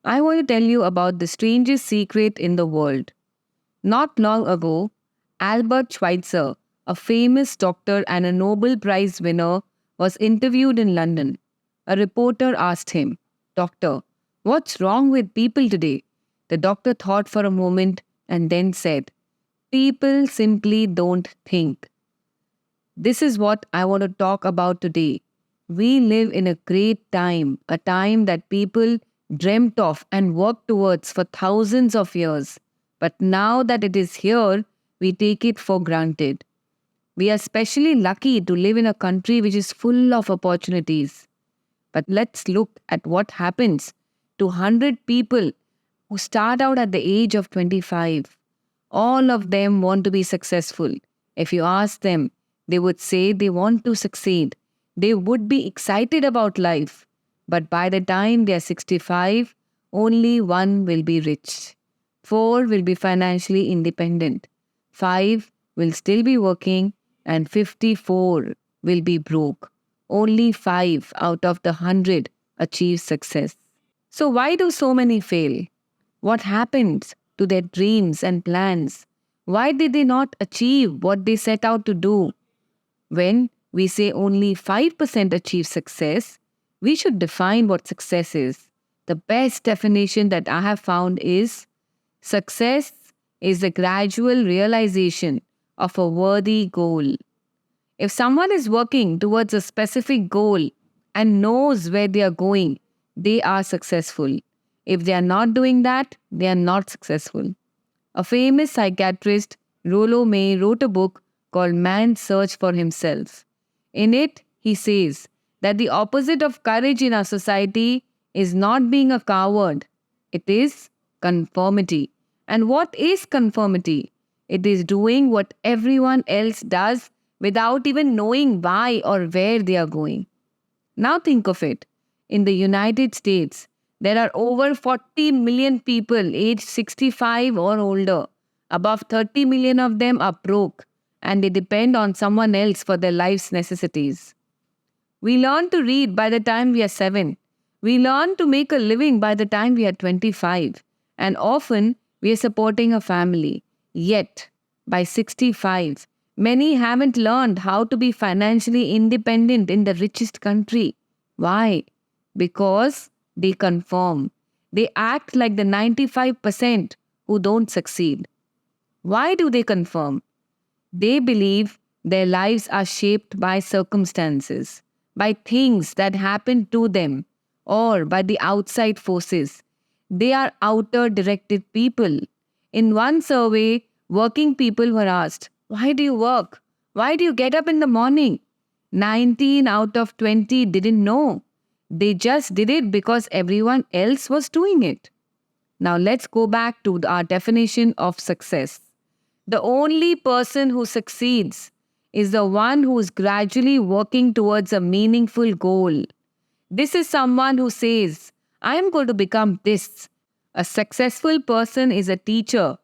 I want to tell you about the strangest secret in the world. Not long ago, Albert Schweitzer, a famous doctor and a Nobel Prize winner, was interviewed in London. A reporter asked him, "Doctor, what's wrong with people today?" The doctor thought for a moment and then said, "People simply don't think." This is what I want to talk about today. We live in a great time, a time that people dreamt of and worked towards for thousands of years. But now that it is here, we take it for granted. We are especially lucky to live in a country which is full of opportunities. But let's look at what happens to 100 people who start out at the age of 25. All of them want to be successful. If you ask them, they would say they want to succeed. They would be excited about life. But by the time they are 65, only one will be rich. Four will be financially independent. Five will still be working, and 54 will be broke. Only 5 out of the 100 achieve success. So, why do so many fail? What happened to their dreams and plans? Why did they not achieve what they set out to do? When we say only 5% achieve success, we should define what success is. The best definition that I have found is success is the gradual realization of a worthy goal. If someone is working towards a specific goal and knows where they are going, they are successful. If they are not doing that, they are not successful. A famous psychiatrist, Rollo May, wrote a book called Man's Search for Himself. In it, he says that the opposite of courage in our society is not being a coward, it is conformity. And what is conformity? It is doing what everyone else does without even knowing why or where they are going. Now think of it. In the United States, there are over 40 million people aged 65 or older. Above 30 million of them are broke and they depend on someone else for their life's necessities. We learn to read by the time we are 7. We learn to make a living by the time we are 25. And often we are supporting a family. Yet, by 65, many haven't learned how to be financially independent in the richest country. Why? Because they conform. They act like the 95% who don't succeed. Why do they conform? They believe their lives are shaped by circumstances, by things that happen to them, or by the outside forces. They are outer directed people. In one survey, working people were asked, "Why do you work? Why do you get up in the morning?" 19 out of 20 didn't know. They just did it because everyone else was doing it. Now let's go back to our definition of success. The only person who succeeds is the one who is gradually working towards a meaningful goal. This is someone who says, "I am going to become this." A successful person is a teacher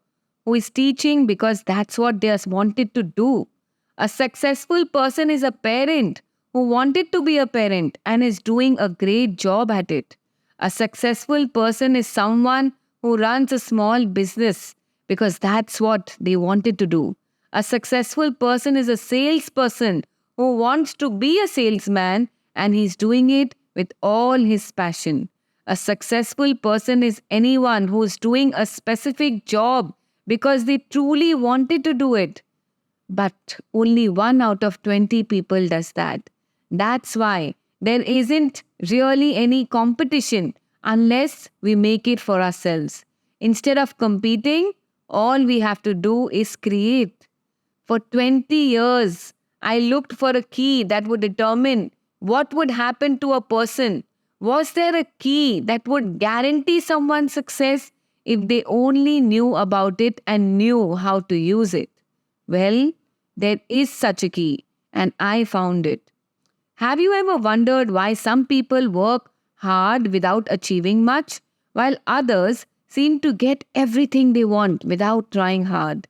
who is teaching because that's what they have wanted to do. A successful person is a parent who wanted to be a parent and is doing a great job at it. A successful person is someone who runs a small business because that's what they wanted to do. A successful person is a salesperson who wants to be a salesman and he's doing it with all his passion. A successful person is anyone who is doing a specific job because they truly wanted to do it. But only 1 out of 20 people does that. That's why there isn't really any competition unless we make it for ourselves. Instead of competing, all we have to do is create. For 20 years, I looked for a key that would determine what would happen to a person. Was there a key that would guarantee someone's success if they only knew about it and knew how to use it? Well, there is such a key, and I found it. Have you ever wondered why some people work hard without achieving much, while others seem to get everything they want without trying hard?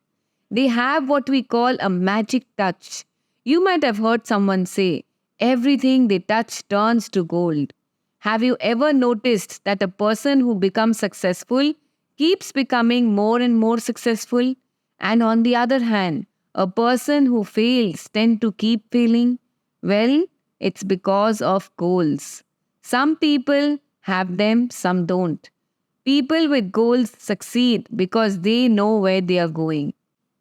They have what we call a magic touch. You might have heard someone say, "Everything they touch turns to gold." Have you ever noticed that a person who becomes successful keeps becoming more and more successful? And on the other hand, a person who fails tend to keep failing? Well, it's because of goals. Some people have them, some don't. People with goals succeed because they know where they are going.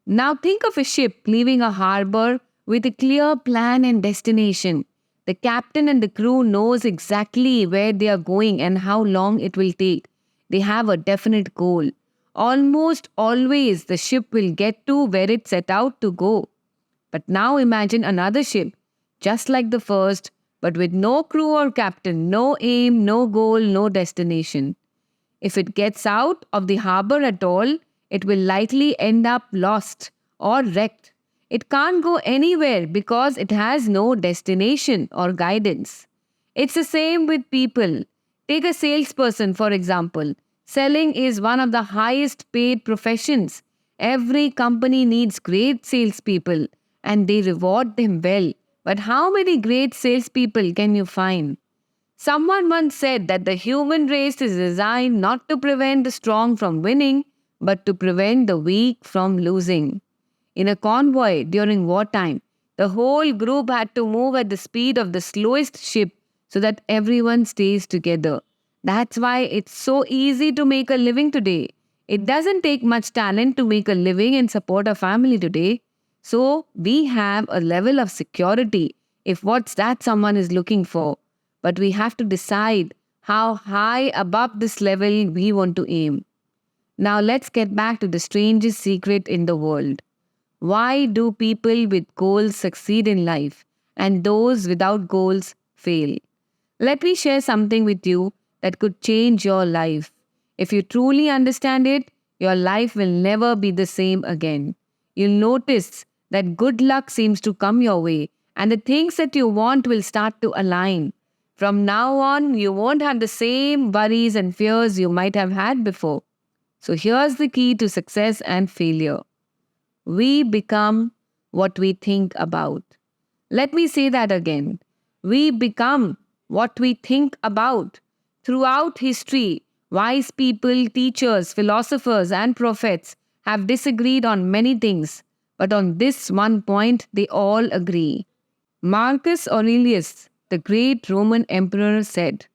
Now think of a ship leaving a harbor with a clear plan and destination. The captain and the crew knows exactly where they are going and how long it will take. They have a definite goal. Almost always the ship will get to where it set out to go. But now imagine another ship, just like the first, but with no crew or captain, no aim, no goal, no destination. If it gets out of the harbor at all, it will likely end up lost or wrecked. It can't go anywhere because it has no destination or guidance. It's the same with people. Take a salesperson, for example. Selling is one of the highest paid professions. Every company needs great salespeople and they reward them well. But how many great salespeople can you find? Someone once said that the human race is designed not to prevent the strong from winning, but to prevent the weak from losing. In a convoy during wartime, the whole group had to move at the speed of the slowest ship so that everyone stays together. That's why it's so easy to make a living today. It doesn't take much talent to make a living and support a family today. So we have a level of security if what's that someone is looking for. But we have to decide how high above this level we want to aim. Now let's get back to the strangest secret in the world. Why do people with goals succeed in life and those without goals fail? Let me share something with you that could change your life. If you truly understand it, your life will never be the same again. You'll notice that good luck seems to come your way and the things that you want will start to align. From now on, you won't have the same worries and fears you might have had before. So here's the key to success and failure. We become what we think about. Let me say that again. We become what we think about. Throughout history, wise people, teachers, philosophers, and prophets have disagreed on many things, but on this one point they all agree. Marcus Aurelius, the great Roman emperor, said,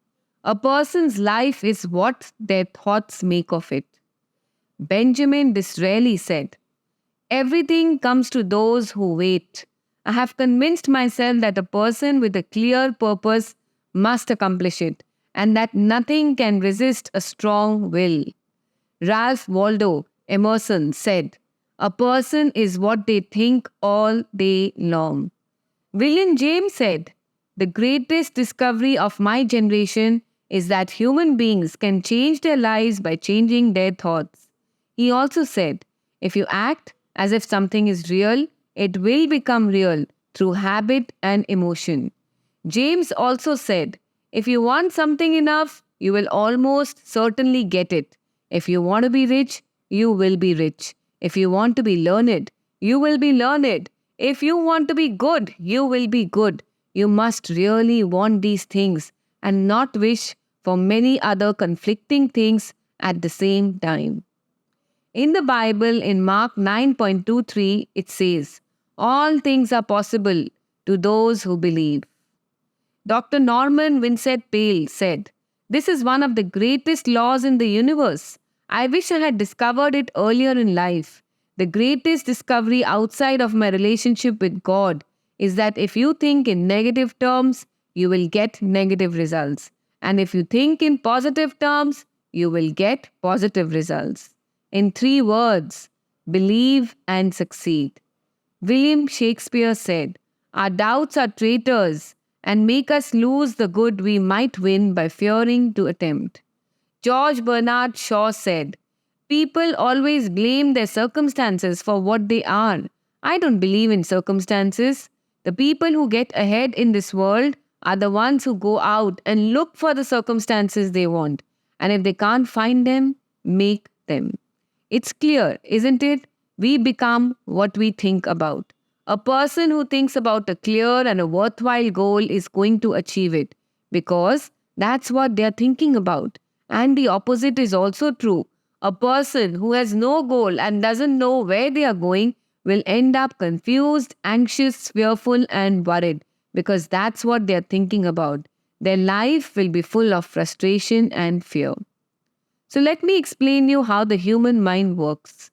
"A person's life is what their thoughts make of it." Benjamin Disraeli said, "Everything comes to those who wait." I have convinced myself that a person with a clear purpose must accomplish it, and that nothing can resist a strong will. Ralph Waldo Emerson said, "A person is what they think all day long." William James said, "The greatest discovery of my generation is that human beings can change their lives by changing their thoughts." He also said, "If you act as if something is real, it will become real through habit and emotion." James also said, "If you want something enough, you will almost certainly get it. If you want to be rich, you will be rich. If you want to be learned, you will be learned. If you want to be good, you will be good. You must really want these things and not wish for many other conflicting things at the same time." In the Bible, in Mark 9:23, it says, "All things are possible to those who believe." Dr. Norman Vincent Peale said, "This is one of the greatest laws in the universe. I wish I had discovered it earlier in life. The greatest discovery outside of my relationship with God is that if you think in negative terms, you will get negative results. And if you think in positive terms, you will get positive results." In 3 words, believe and succeed. William Shakespeare said, "Our doubts are traitors and make us lose the good we might win by fearing to attempt." George Bernard Shaw said, "People always blame their circumstances for what they are. I don't believe in circumstances. The people who get ahead in this world are the ones who go out and look for the circumstances they want. And if they can't find them, make them." It's clear, isn't it? We become what we think about. A person who thinks about a clear and a worthwhile goal is going to achieve it because That's what they're thinking about. And the opposite is also true. A person who has no goal and doesn't know where they are going will end up confused, anxious, fearful, and worried because that's what they're thinking about. Their life will be full of frustration and fear. So let me explain you how the human mind works.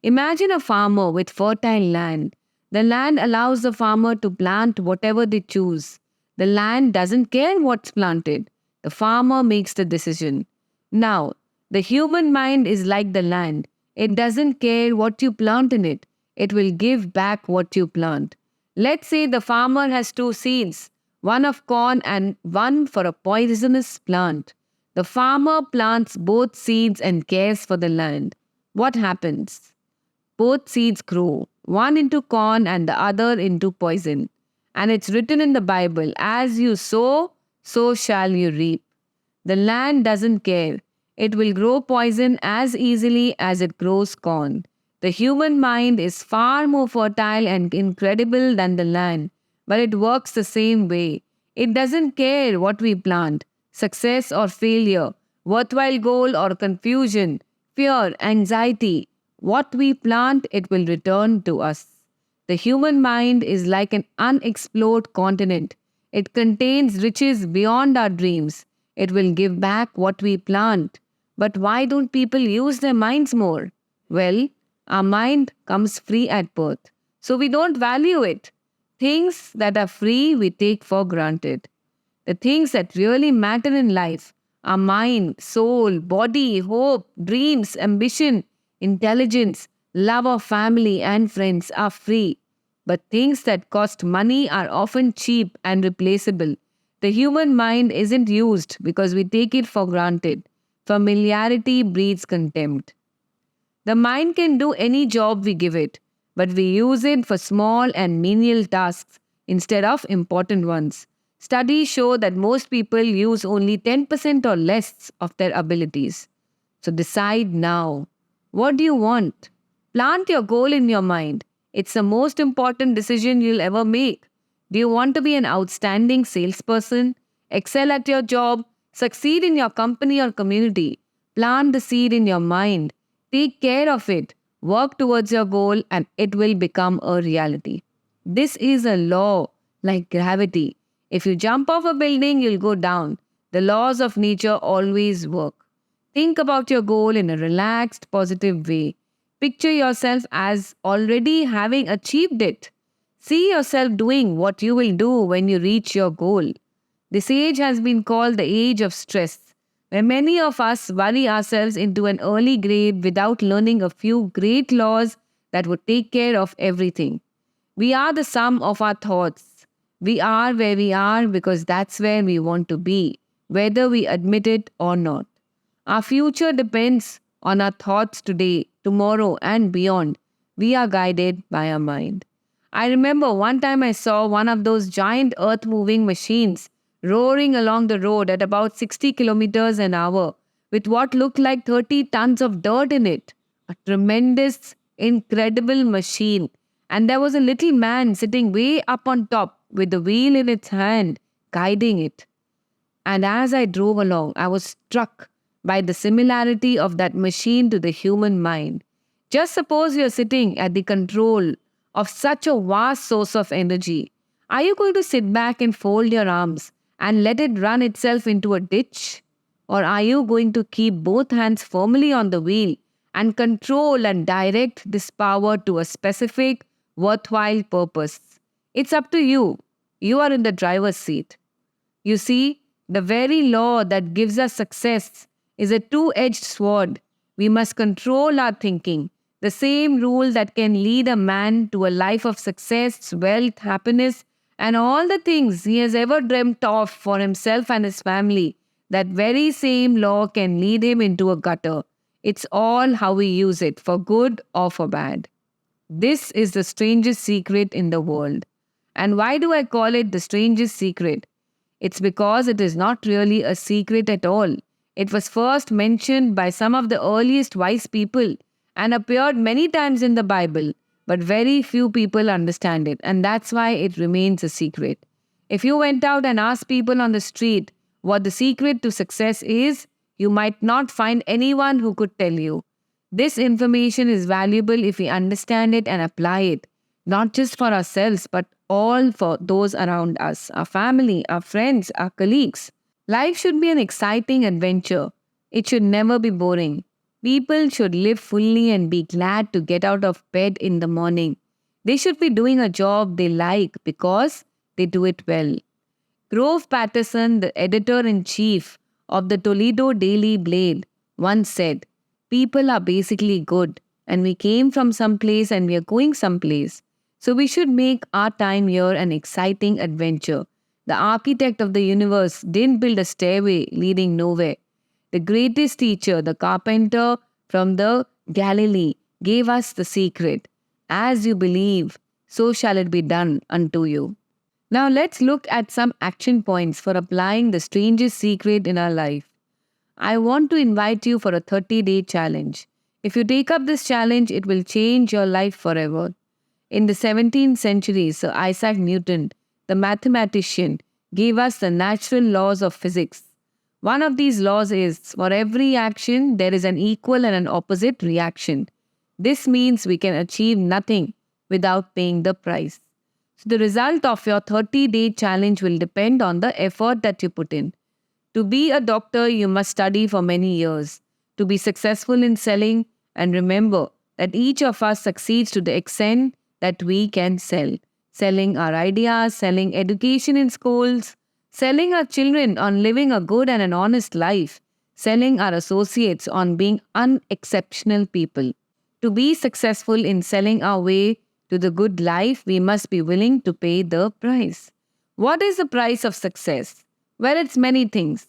Imagine a farmer with fertile land. The land allows the farmer to plant whatever they choose. The land doesn't care what's planted. The farmer makes the decision. Now, the human mind is like the land. It doesn't care what you plant in it. It will give back what you plant. Let's say the farmer has two seeds, one of corn and one for a poisonous plant. The farmer plants both seeds and cares for the land. What happens? Both seeds grow, one into corn and the other into poison. And it's written in the Bible, as you sow, so shall you reap. The land doesn't care. It will grow poison as easily as it grows corn. The human mind is far more fertile and incredible than the land, but it works the same way. It doesn't care what we plant, success or failure, worthwhile goal or confusion, fear, anxiety. What we plant, it will return to us. The human mind is like an unexplored continent. It contains riches beyond our dreams. It will give back what we plant. But why don't people use their minds more? Well, our mind comes free at birth, so we don't value it. Things that are free, we take for granted. The things that really matter in life, our mind, soul, body, hope, dreams, ambition, intelligence, love of family and friends are free. But things that cost money are often cheap and replaceable. The human mind isn't used because we take it for granted. Familiarity breeds contempt. The mind can do any job we give it, but we use it for small and menial tasks instead of important ones. Studies show that most people use only 10% or less of their abilities. So decide now. What do you want? Plant your goal in your mind. It's the most important decision you'll ever make. Do you want to be an outstanding salesperson? Excel at your job? Succeed in your company or community? Plant the seed in your mind. Take care of it. Work towards your goal and it will become a reality. This is a law like gravity. If you jump off a building, you'll go down. The laws of nature always work. Think about your goal in a relaxed, positive way. Picture yourself as already having achieved it. See yourself doing what you will do when you reach your goal. This age has been called the age of stress, where many of us worry ourselves into an early grave without learning a few great laws that would take care of everything. We are the sum of our thoughts. We are where we are because that's where we want to be, whether we admit it or not. Our future depends on our thoughts today, tomorrow, and beyond. We are guided by our mind. I remember one time I saw one of those giant earth moving machines roaring along the road at about 60 kilometers an hour with what looked like 30 tons of dirt in it. A tremendous, incredible machine. And there was a little man sitting way up on top with the wheel in its hand, guiding it. And as I drove along, I was struck by the similarity of that machine to the human mind. Just suppose you're sitting at the control of such a vast source of energy. Are you going to sit back and fold your arms and let it run itself into a ditch? Or are you going to keep both hands firmly on the wheel and control and direct this power to a specific, worthwhile purpose? It's up to you. You are in the driver's seat. You see, the very law that gives us success is a two-edged sword. We must control our thinking. The same rule that can lead a man to a life of success, wealth, happiness, and all the things he has ever dreamt of for himself and his family, that very same law can lead him into a gutter. It's all how we use it, for good or for bad. This is the strangest secret in the world. And why do I call it the strangest secret? It's because it is not really a secret at all. It was first mentioned by some of the earliest wise people and appeared many times in the Bible, but very few people understand it, and that's why it remains a secret. If you went out and asked people on the street, what the secret to success is, you might not find anyone who could tell you. This information is valuable if we understand it and apply it, not just for ourselves, but all for those around us, our family, our friends, our colleagues. Life should be an exciting adventure. It should never be boring. People should live fully and be glad to get out of bed in the morning. They should be doing a job they like because they do it well. Grove Patterson, the editor in chief of the Toledo Daily Blade, once said, "People are basically good, and we came from someplace and we are going someplace. So we should make our time here an exciting adventure." The architect of the universe didn't build a stairway leading nowhere. The greatest teacher, the carpenter from the Galilee, gave us the secret. As you believe, so shall it be done unto you. Now let's look at some action points for applying the strangest secret in our life. I want to invite you for a 30-day challenge. If you take up this challenge, it will change your life forever. In the 17th century, Sir Isaac Newton, the mathematician, gave us the natural laws of physics. One of these laws is, for every action, there is an equal and an opposite reaction. This means we can achieve nothing without paying the price. So the result of your 30-day challenge will depend on the effort that you put in. To be a doctor, you must study for many years. To be successful in selling, and remember that each of us succeeds to the extent that we can sell. Selling our ideas, selling education in schools, selling our children on living a good and an honest life, selling our associates on being unexceptional people. To be successful in selling our way to the good life, we must be willing to pay the price. What is the price of success? Well, it's many things.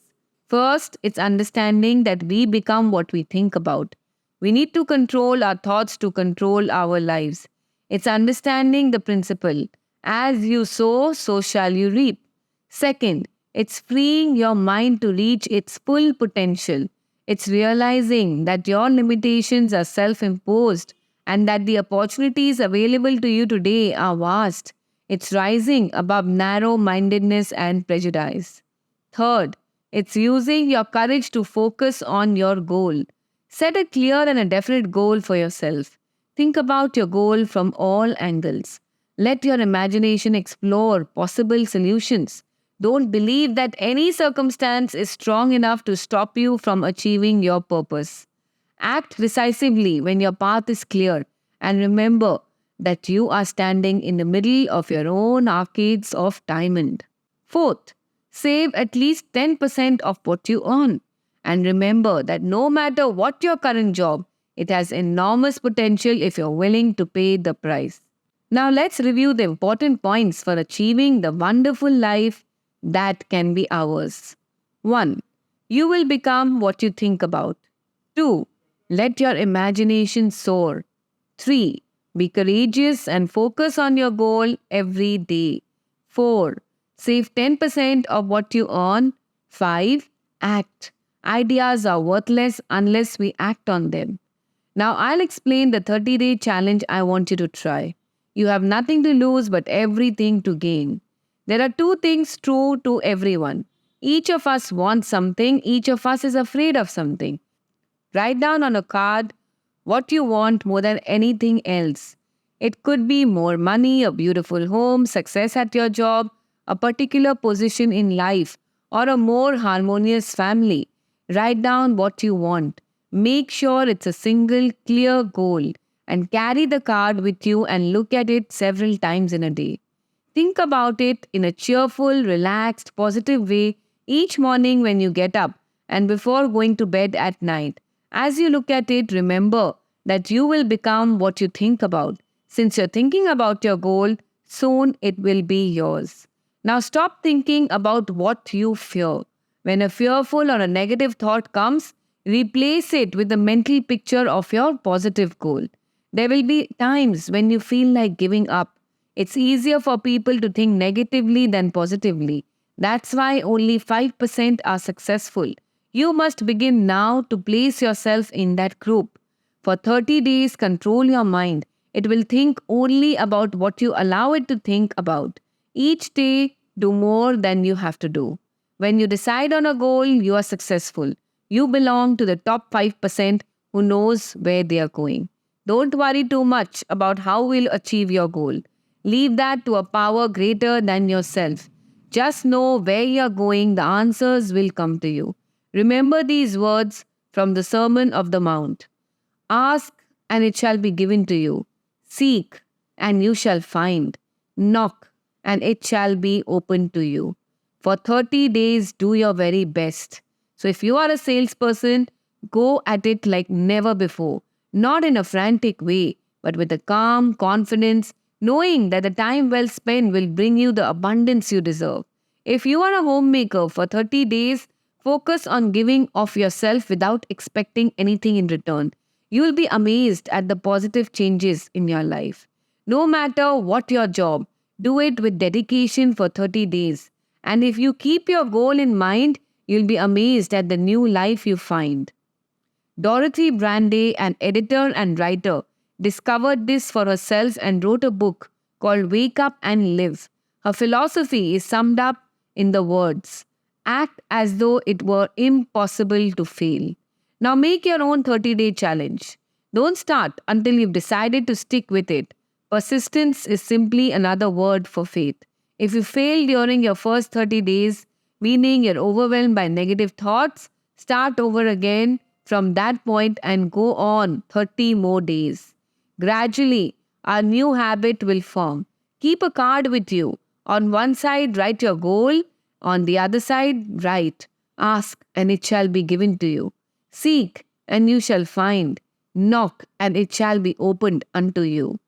First, it's understanding that we become what we think about. We need to control our thoughts to control our lives. It's understanding the principle, as you sow, so shall you reap. Second, it's freeing your mind to reach its full potential. It's realizing that your limitations are self-imposed and that the opportunities available to you today are vast. It's rising above narrow-mindedness and prejudice. Third, it's using your courage to focus on your goal. Set a clear and a definite goal for yourself. Think about your goal from all angles. Let your imagination explore possible solutions. Don't believe that any circumstance is strong enough to stop you from achieving your purpose. Act decisively when your path is clear, and remember that you are standing in the middle of your own arcades of diamond. Fourth, save at least 10% of what you earn. And remember that no matter what your current job, it has enormous potential if you're willing to pay the price. Now let's review the important points for achieving the wonderful life that can be ours. 1. You will become what you think about. 2. Let your imagination soar. 3. Be courageous and focus on your goal every day. 4. Save 10% of what you earn. 5. Act. Ideas are worthless unless we act on them. Now I'll explain the 30-day challenge I want you to try. You have nothing to lose but everything to gain. There are two things true to everyone. Each of us wants something, each of us is afraid of something. Write down on a card what you want more than anything else. It could be more money, a beautiful home, success at your job, a particular position in life, or a more harmonious family. Write down what you want. Make sure it's a single, clear goal and carry the card with you and look at it several times in a day. Think about it in a cheerful, relaxed, positive way each morning when you get up and before going to bed at night. As you look at it, remember that you will become what you think about. Since you're thinking about your goal, soon it will be yours. Now stop thinking about what you fear. When a fearful or a negative thought comes, replace it with the mental picture of your positive goal. There will be times when you feel like giving up. It's easier for people to think negatively than positively. That's why only 5% are successful. You must begin now to place yourself in that group. For 30 days, control your mind. It will think only about what you allow it to think about. Each day, do more than you have to do. When you decide on a goal, you are successful. You belong to the top 5% who knows where they are going. Don't worry too much about how you'll achieve your goal. Leave that to a power greater than yourself. Just know where you're going, the answers will come to you. Remember these words from the Sermon of the Mount. Ask, and it shall be given to you. Seek, and you shall find. Knock, and it shall be opened to you. For 30 days, do your very best. So, if you are a salesperson, go at it like never before. Not in a frantic way, but with a calm confidence, knowing that the time well spent will bring you the abundance you deserve. If you are a homemaker for 30 days, focus on giving of yourself without expecting anything in return. You will be amazed at the positive changes in your life. No matter what your job, do it with dedication for 30 days. And if you keep your goal in mind, you'll be amazed at the new life you find. Dorothy Brandeis, an editor and writer, discovered this for herself and wrote a book called Wake Up and Live. Her philosophy is summed up in the words, act as though it were impossible to fail. Now make your own 30-day challenge. Don't start until you've decided to stick with it. Persistence is simply another word for faith. If you fail during your first 30 days, meaning you're overwhelmed by negative thoughts, start over again from that point and go on 30 more days. Gradually, a new habit will form. Keep a card with you. On one side, write your goal. On the other side, write, ask, and it shall be given to you. Seek, and you shall find. Knock, and it shall be opened unto you.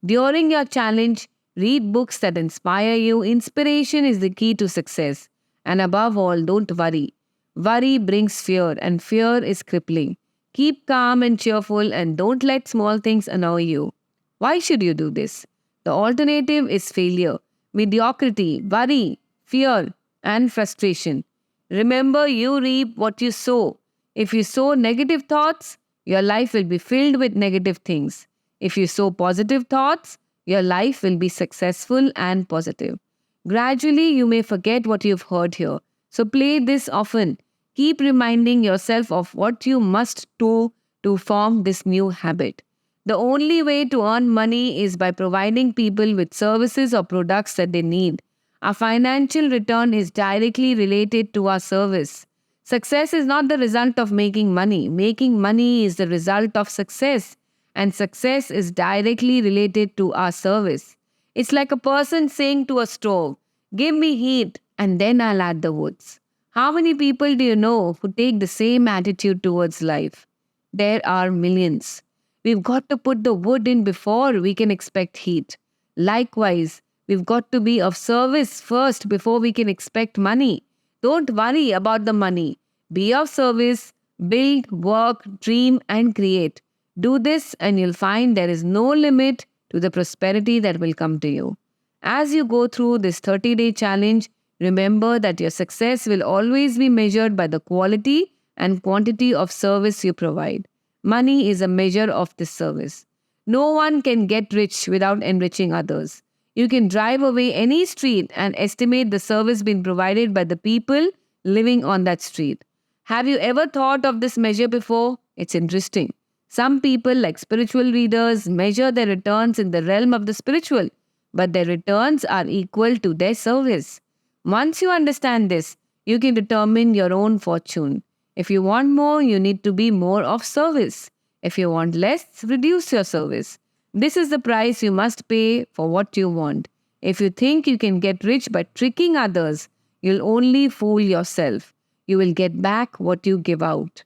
During your challenge, read books that inspire you. Inspiration is the key to success. And above all, don't worry. Worry brings fear, and fear is crippling. Keep calm and cheerful, and don't let small things annoy you. Why should you do this? The alternative is failure, mediocrity, worry, fear, and frustration. Remember, you reap what you sow. If you sow negative thoughts, your life will be filled with negative things. If you sow positive thoughts, your life will be successful and positive. Gradually, you may forget what you've heard here. So play this often. Keep reminding yourself of what you must do to form this new habit. The only way to earn money is by providing people with services or products that they need. Our financial return is directly related to our service. Success is not the result of making money. Making money is the result of success. And success is directly related to our service. It's like a person saying to a stove, give me heat and then I'll add the woods. How many people do you know who take the same attitude towards life? There are millions. We've got to put the wood in before we can expect heat. Likewise, we've got to be of service first before we can expect money. Don't worry about the money. Be of service, build, work, dream, and create. Do this and you'll find there is no limit to the prosperity that will come to you. As you go through this 30-day challenge, remember that your success will always be measured by the quality and quantity of service you provide. Money is a measure of this service. No one can get rich without enriching others. You can drive away any street and estimate the service being provided by the people living on that street. Have you ever thought of this measure before? It's interesting. Some people, like spiritual readers, measure their returns in the realm of the spiritual, but their returns are equal to their service. Once you understand this, you can determine your own fortune. If you want more, you need to be more of service. If you want less, reduce your service. This is the price you must pay for what you want. If you think you can get rich by tricking others, you'll only fool yourself. You will get back what you give out.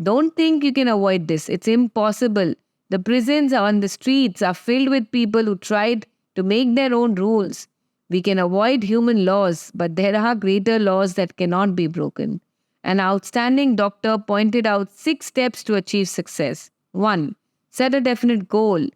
Don't think you can avoid this. It's impossible. The prisons on the streets are filled with people who tried to make their own rules. We can avoid human laws, but there are greater laws that cannot be broken. An outstanding doctor pointed out 6 steps to achieve success. 1. Set a definite goal.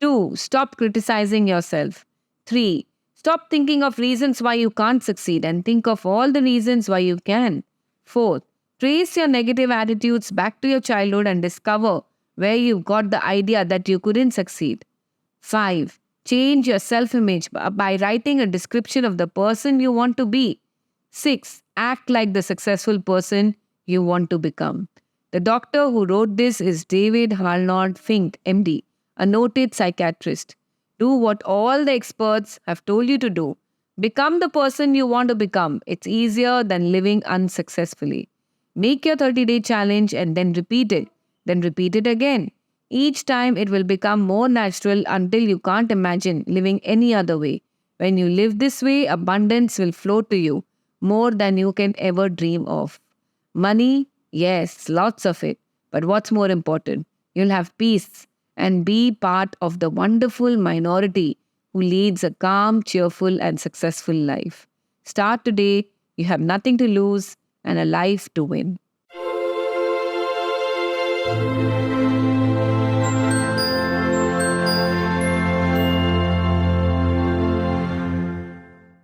2. Stop criticizing yourself. 3. Stop thinking of reasons why you can't succeed and think of all the reasons why you can. 4. Trace your negative attitudes back to your childhood and discover where you got the idea that you couldn't succeed. 5. Change your self-image by writing a description of the person you want to be. 6. Act like the successful person you want to become. The doctor who wrote this is David Arnold Fink, MD, a noted psychiatrist. Do what all the experts have told you to do. Become the person you want to become. It's easier than living unsuccessfully. Make your 30-day challenge and then repeat it. Then repeat it again. Each time it will become more natural until you can't imagine living any other way. When you live this way, abundance will flow to you more than you can ever dream of. Money, yes, lots of it. But what's more important? You'll have peace and be part of the wonderful minority who leads a calm, cheerful, and successful life. Start today. You have nothing to lose and a life to win.